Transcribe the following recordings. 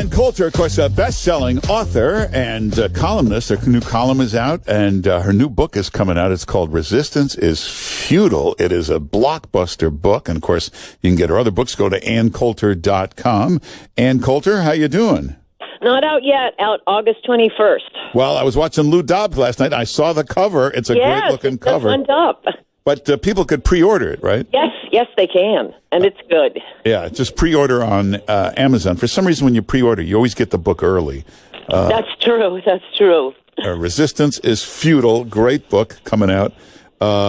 Ann Coulter, of course, a best-selling author and columnist. Her new column is out, and her new book is coming out. It's called Resistance is Futile. It is a blockbuster book, and, of course, you can get her other books. Go to AnnCoulter.com. Ann Coulter, how you doing? Not out yet. Out August 21st. Well, I was watching Lou Dobbs last night. I saw the cover. It's a great-looking cover. Yes, it up. But people could pre-order it, right? Yes, they can, and it's good. Yeah, just pre-order on Amazon. For some reason, when you pre-order, you always get the book early. That's true. Resistance is Futile. Great book coming out.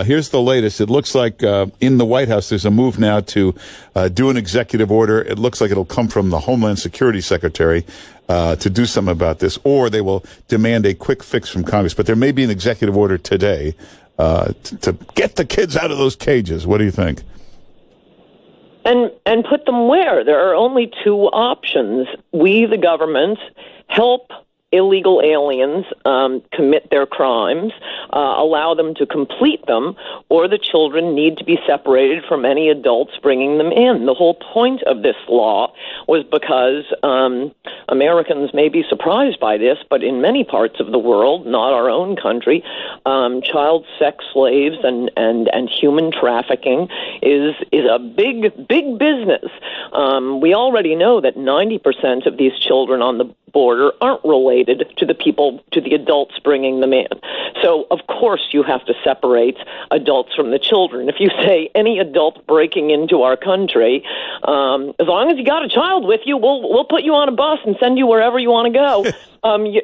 Here's the latest. It looks like in the White House, there's a move now to do an executive order. It looks like it'll come from the Homeland Security Secretary to do something about this, or they will demand a quick fix from Congress. But there may be an executive order today to get the kids out of those cages. What do you think? And put them where? There are only two options. We, the government, help illegal aliens commit their crimes, allow them to complete them, or the children need to be separated from any adults bringing them in. The whole point of this law was because Americans may be surprised by this, but in many parts of the world, not our own country, child sex slaves and human trafficking is a big business. We already know that 90% of these children on the border aren't related to the adults bringing them in. So, of course, you have to separate adults from the children. If you say any adult breaking into our country, as long as you got a child with you, we'll put you on a bus and send you wherever you want to go.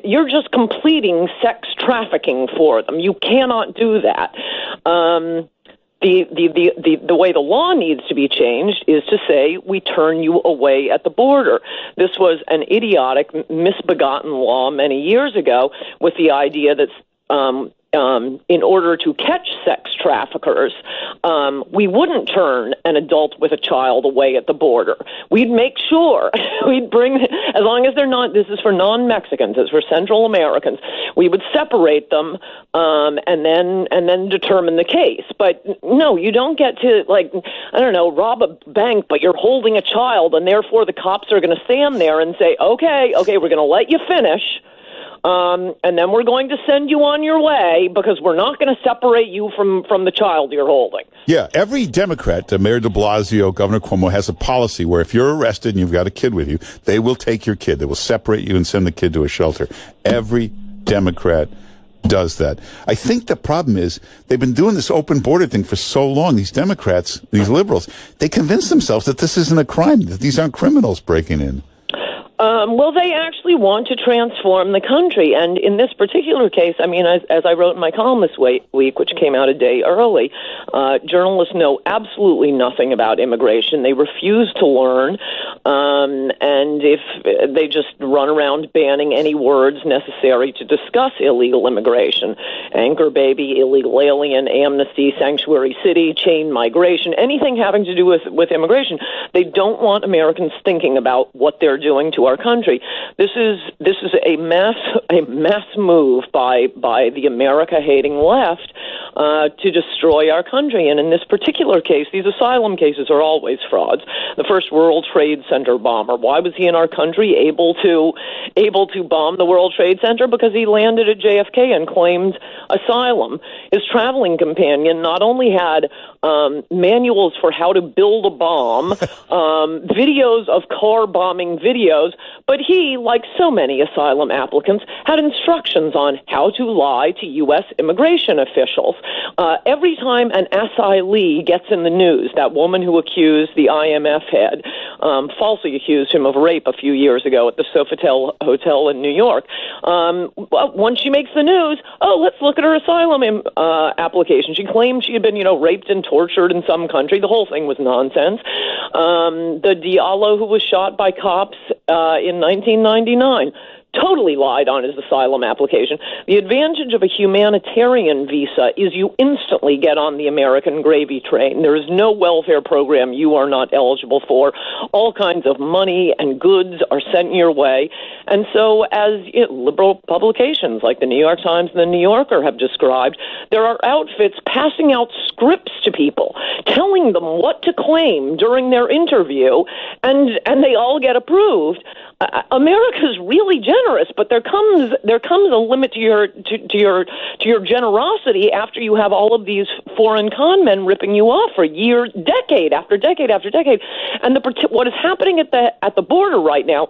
You're just completing sex trafficking for them. You cannot do that. The way the law needs to be changed is to say we turn you away at the border. This was an idiotic, misbegotten law many years ago with the idea that in order to catch sex traffickers, we wouldn't turn an adult with a child away at the border. We'd make sure we'd bring, as long as they're not, this is for non-Mexicans, it's for Central Americans, we would separate them and then determine the case. But no, you don't get to, rob a bank, but you're holding a child, and therefore the cops are going to stand there and say, okay, we're going to let you finish. And then we're going to send you on your way because we're not going to separate you from the child you're holding. Yeah, every Democrat, Mayor de Blasio, Governor Cuomo, has a policy where if you're arrested and you've got a kid with you, they will take your kid. They will separate you and send the kid to a shelter. Every Democrat does that. I think the problem is they've been doing this open border thing for so long. These Democrats, these liberals, they convince themselves that this isn't a crime, that these aren't criminals breaking in. Well, they actually want to transform the country. And in this particular case, I mean, as I wrote in my column this week, which came out a day early, journalists know absolutely nothing about immigration. They refuse to learn. And if they just run around banning any words necessary to discuss illegal immigration, anchor baby, illegal alien, amnesty, sanctuary city, chain migration, anything having to do with immigration, they don't want Americans thinking about what they're doing to our country. This is a mass move by the America-hating left to destroy our country. And in this particular case, these asylum cases are always frauds. The first World Trade Center bomber, why was he in our country able to bomb the World Trade Center? Because he landed at JFK and claimed asylum. His traveling companion not only had manuals for how to build a bomb, videos of car bombing videos, but he, like so many asylum applicants, had instructions on how to lie to U.S. immigration officials. Every time an asylee gets in the news, that woman who accused the IMF head, falsely accused him of rape a few years ago at the Sofitel Hotel in New York, once she makes the news, let's look at her asylum application. She claimed she had been, raped and tortured in some country. The whole thing was nonsense. The Diallo who was shot by cops in 1999 totally lied on his asylum application. The advantage of a humanitarian visa is you instantly get on the American gravy train. There is no welfare program you are not eligible for. All kinds of money and goods are sent your way. And so as liberal publications like the New York Times and the New Yorker have described, there are outfits passing out scripts to people, telling them what to claim during their interview, and they all get approved. America's really generous, but there comes a limit to your generosity after you have all of these foreign con men ripping you off for decade after decade after decade. And what is happening at the border right now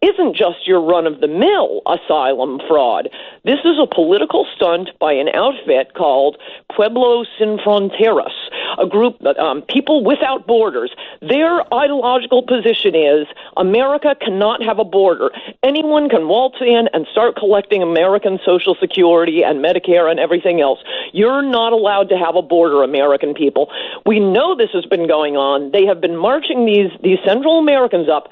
isn't just your run-of-the-mill asylum fraud. This is a political stunt by an outfit called Pueblos Sin Fronteras, a group, People Without Borders. Their ideological position is America cannot have a border. Anyone can waltz in and start collecting American Social Security and Medicare and everything else. You're not allowed to have a border, American people. We know this has been going on. They have been marching these Central Americans up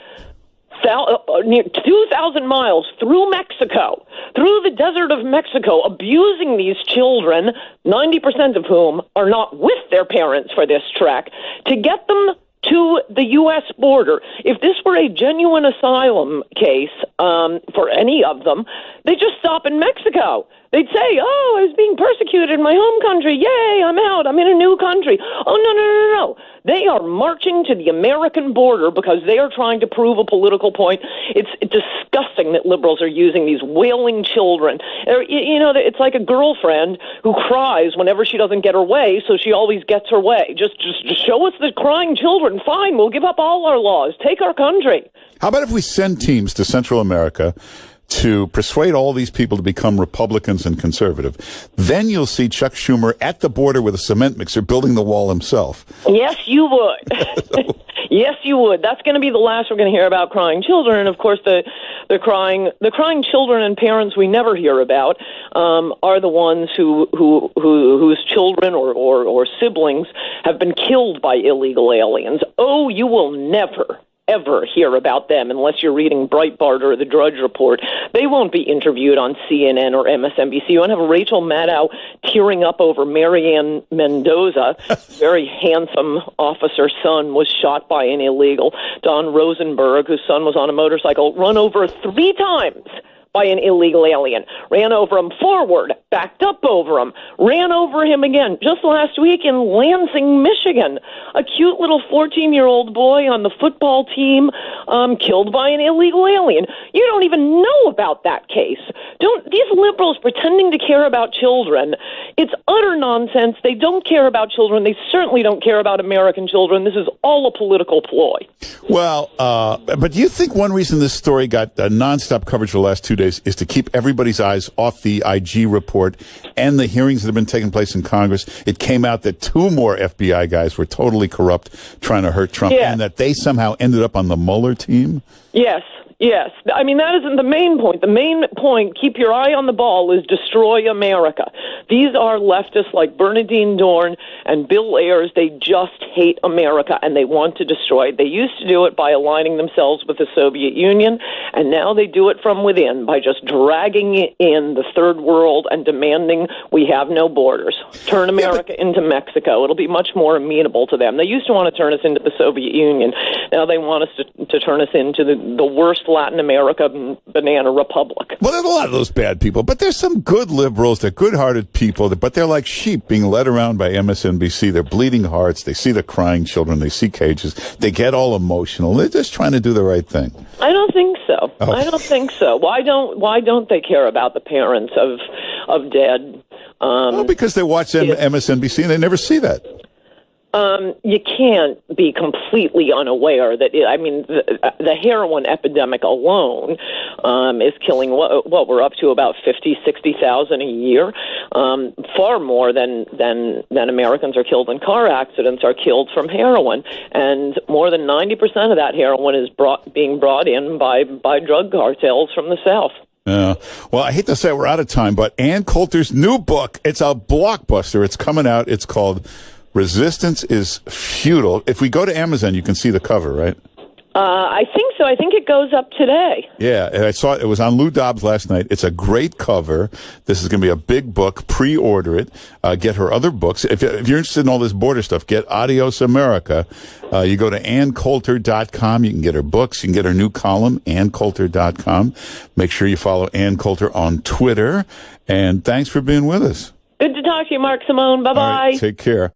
near 2,000 miles through Mexico, through the desert of Mexico, abusing these children, 90% of whom are not with their parents for this trek, to get them to the U.S. border. If this were a genuine asylum case for any of them, they'd just stop in Mexico. They'd say, oh, I was being persecuted in my home country. Yay, I'm out. I'm in a new country. Oh, no. They are marching to the American border because they are trying to prove a political point. It's disgusting that liberals are using these wailing children. It's like a girlfriend who cries whenever she doesn't get her way, so she always gets her way. Just show us the crying children. Fine, we'll give up all our laws. Take our country. How about if we send teams to Central America to persuade all these people to become Republicans and conservative? Then you'll see Chuck Schumer at the border with a cement mixer building the wall himself. Yes, you would. Yes, you would. That's going to be the last we're going to hear about crying children. And of course, the crying children and parents we never hear about are the ones whose children or siblings have been killed by illegal aliens. Oh, you will never ever hear about them unless you're reading Breitbart or the Drudge Report. They won't be interviewed on CNN or MSNBC. You won't have Rachel Maddow tearing up over Marianne Mendoza. Very handsome officer's son was shot by an illegal. Don Rosenberg, whose son was on a motorcycle, run over 3 times by an illegal alien. Ran over him forward, backed up over him, ran over him again. Just last week in Lansing, Michigan, a cute little 14-year-old boy on the football team killed by an illegal alien. You don't even know about that case. These liberals pretending to care about children, it's utter nonsense. They don't care about children. They certainly don't care about American children. This is all a political ploy. Well, but do you think one reason this story got nonstop coverage for the last 2 days is to keep everybody's eyes off the IG report and the hearings that have been taking place in Congress? It came out that 2 more FBI guys were totally corrupt, trying to hurt Trump, and that they somehow ended up on the Mueller team? Yes. I mean, that isn't the main point. The main point, keep your eye on the ball, is destroy America. These are leftists like Bernadine Dorn and Bill Ayers. They just hate America, and they want to destroy it. They used to do it by aligning themselves with the Soviet Union, and now they do it from within by just dragging in the third world and demanding we have no borders. Turn America into Mexico. It'll be much more amenable to them. They used to want to turn us into the Soviet Union. Now they want us to turn us into the worst Latin America banana republic. Well, there's a lot of those bad people, but there's some good liberals. They're good-hearted people, but they're like sheep being led around by MSNBC. They're bleeding hearts. They see the crying children. They see cages. They get all emotional. They're just trying to do the right thing. I don't think so. Oh. I don't think so. Why don't they care about the parents of dead? Well, because they watch MSNBC and they never see that. You can't be completely unaware that, the heroin epidemic alone is killing what we're up to about 60,000 a year. Far more than Americans are killed in car accidents are killed from heroin. And more than 90% of that heroin is being brought in by drug cartels from the South. Well, I hate to say we're out of time, but Ann Coulter's new book, it's a blockbuster. It's coming out. It's called Resistance is Futile. If we go to Amazon, you can see the cover, right? I think so. I think it goes up today. Yeah, and I saw it. It was on Lou Dobbs last night. It's a great cover. This is going to be a big book. Pre-order it. Get her other books. If you're interested in all this border stuff, get Adios America. You go to AnnCoulter.com. You can get her books. You can get her new column, AnnCoulter.com. Make sure you follow Ann Coulter on Twitter. And thanks for being with us. Good to talk to you, Mark Simone. Bye-bye. All right, take care.